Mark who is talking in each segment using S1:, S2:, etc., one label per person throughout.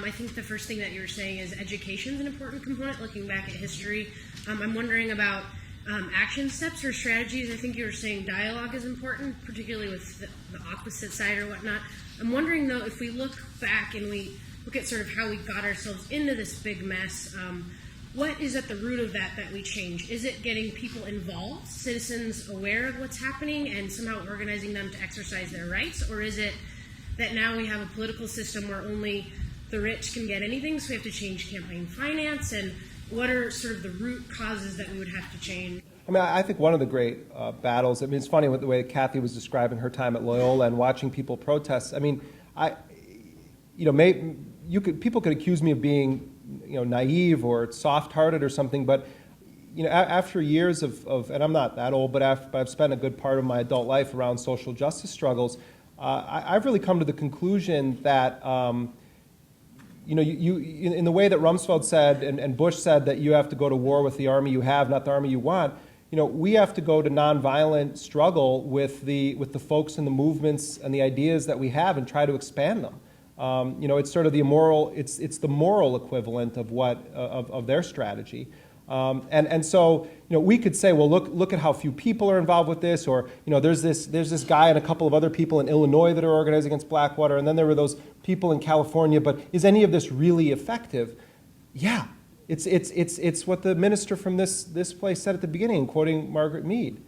S1: I think the first thing that you were saying is education is an important component, looking back at history. I'm wondering about action steps or strategies. I think you were saying dialogue is important, particularly with the opposite side or whatnot. I'm wondering, though, if we look back and we look at sort of how we got ourselves into this big mess, what is at the root of that we change? Is it getting people involved, citizens aware of what's happening, and somehow organizing them to exercise their rights? Or is it that now we have a political system where only the rich can get anything, so we have to change campaign finance? And what are sort of the root causes that we would have to change?
S2: I mean, I think one of the great battles, I mean, it's funny with the way Kathy was describing her time at Loyola and watching people protest. I mean, people could accuse me of being, naive or soft-hearted or something, but, after years of and I'm not that old, but I've spent a good part of my adult life around social justice struggles, I've really come to the conclusion that, in the way that Rumsfeld said and Bush said that you have to go to war with the army you have, not the army you want, we have to go to nonviolent struggle with the folks and the movements and the ideas that we have and try to expand them. It's sort of the immoral, it's the moral equivalent of of their strategy. So we could say, well, look at how few people are involved with this, or there's this guy and a couple of other people in Illinois that are organized against Blackwater, and then there were those people in California. But is any of this really effective? Yeah, it's what the minister from this place said at the beginning, quoting Margaret Mead.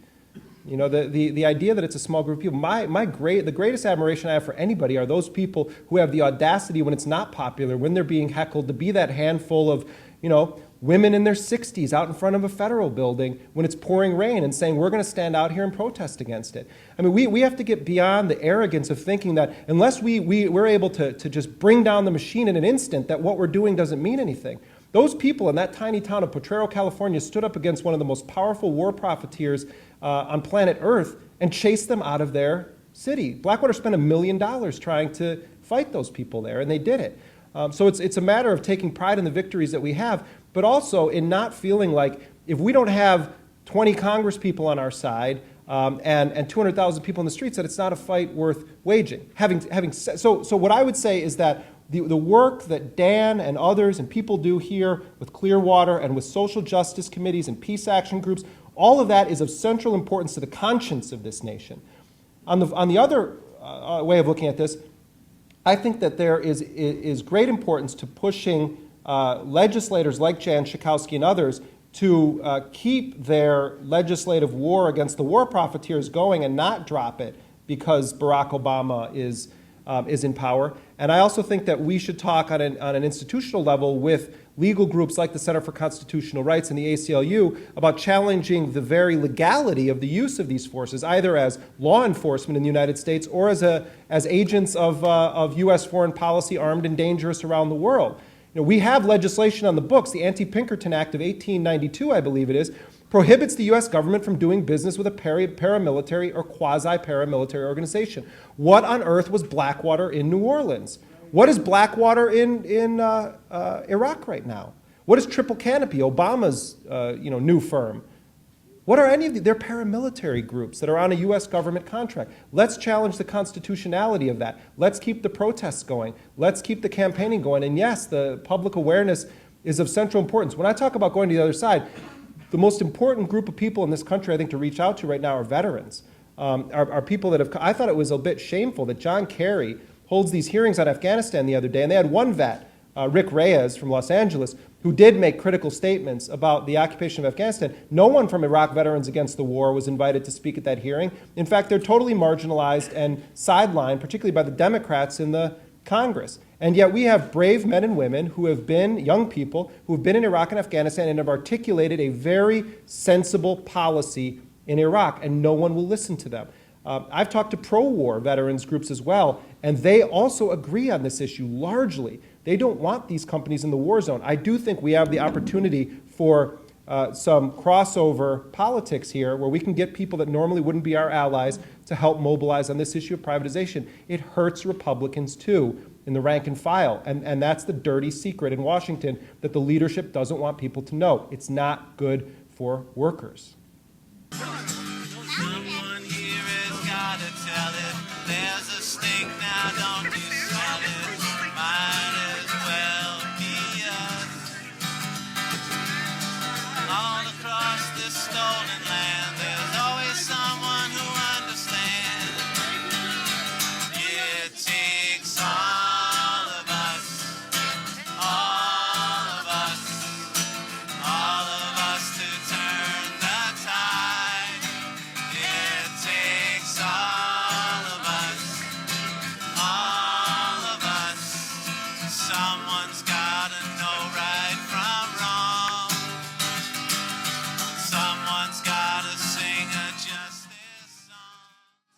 S2: The idea that it's a small group of people. The greatest admiration I have for anybody are those people who have the audacity when it's not popular, when they're being heckled, to be that handful of, women in their 60s out in front of a federal building when it's pouring rain and saying, we're going to stand out here and protest against it. I mean, we have to get beyond the arrogance of thinking that unless we're able to just bring down the machine in an instant, that what we're doing doesn't mean anything. Those people in that tiny town of Potrero, California, stood up against one of the most powerful war profiteers on planet Earth and chased them out of their city. Blackwater spent $1 million trying to fight those people there, and they did it. So it's a matter of taking pride in the victories that we have, but also in not feeling like if we don't have 20 Congress people on our side and 200,000 people in the streets, that it's not a fight worth waging. So what I would say is that the work that Dan and others and people do here with Clearwater and with social justice committees and peace action groups, all of that is of central importance to the conscience of this nation. On the other way of looking at this, I think that there is great importance to pushing legislators like Jan Schakowsky and others to keep their legislative war against the war profiteers going and not drop it because Barack Obama is in power. And I also think that we should talk on an institutional level with legal groups like the Center for Constitutional Rights and the ACLU about challenging the very legality of the use of these forces, either as law enforcement in the United States or as agents of U.S. foreign policy, armed and dangerous around the world. We have legislation on the books. The Anti-Pinkerton Act of 1892, I believe it is, prohibits the U.S. government from doing business with a paramilitary or quasi-paramilitary organization. What on earth was Blackwater in New Orleans? What is Blackwater in Iraq right now? What is Triple Canopy, Obama's new firm? What are any of they're paramilitary groups that are on a U.S. government contract. Let's challenge the constitutionality of that. Let's keep the protests going. Let's keep the campaigning going. And yes, the public awareness is of central importance. When I talk about going to the other side, the most important group of people in this country, I think, to reach out to right now are veterans. Are people that have, I thought it was a bit shameful that John Kerry holds these hearings on Afghanistan the other day, and they had one vet, Rick Reyes from Los Angeles, who did make critical statements about the occupation of Afghanistan. No one from Iraq Veterans Against the War was invited to speak at that hearing. In fact, they're totally marginalized and sidelined, particularly by the Democrats in the Congress. And yet we have brave men and women who have been, young people, who have been in Iraq and Afghanistan and have articulated a very sensible policy in Iraq, and no one will listen to them. I've talked to pro-war veterans groups as well, and they also agree on this issue largely. They don't want these companies in the war zone. I do think we have the opportunity for some crossover politics here where we can get people that normally wouldn't be our allies to help mobilize on this issue of privatization. It hurts Republicans too in the rank and file, and that's the dirty secret in Washington that the leadership doesn't want people to know. It's not good for workers.
S3: Someone here has got to tell it. There's a stink now, don't you smell it?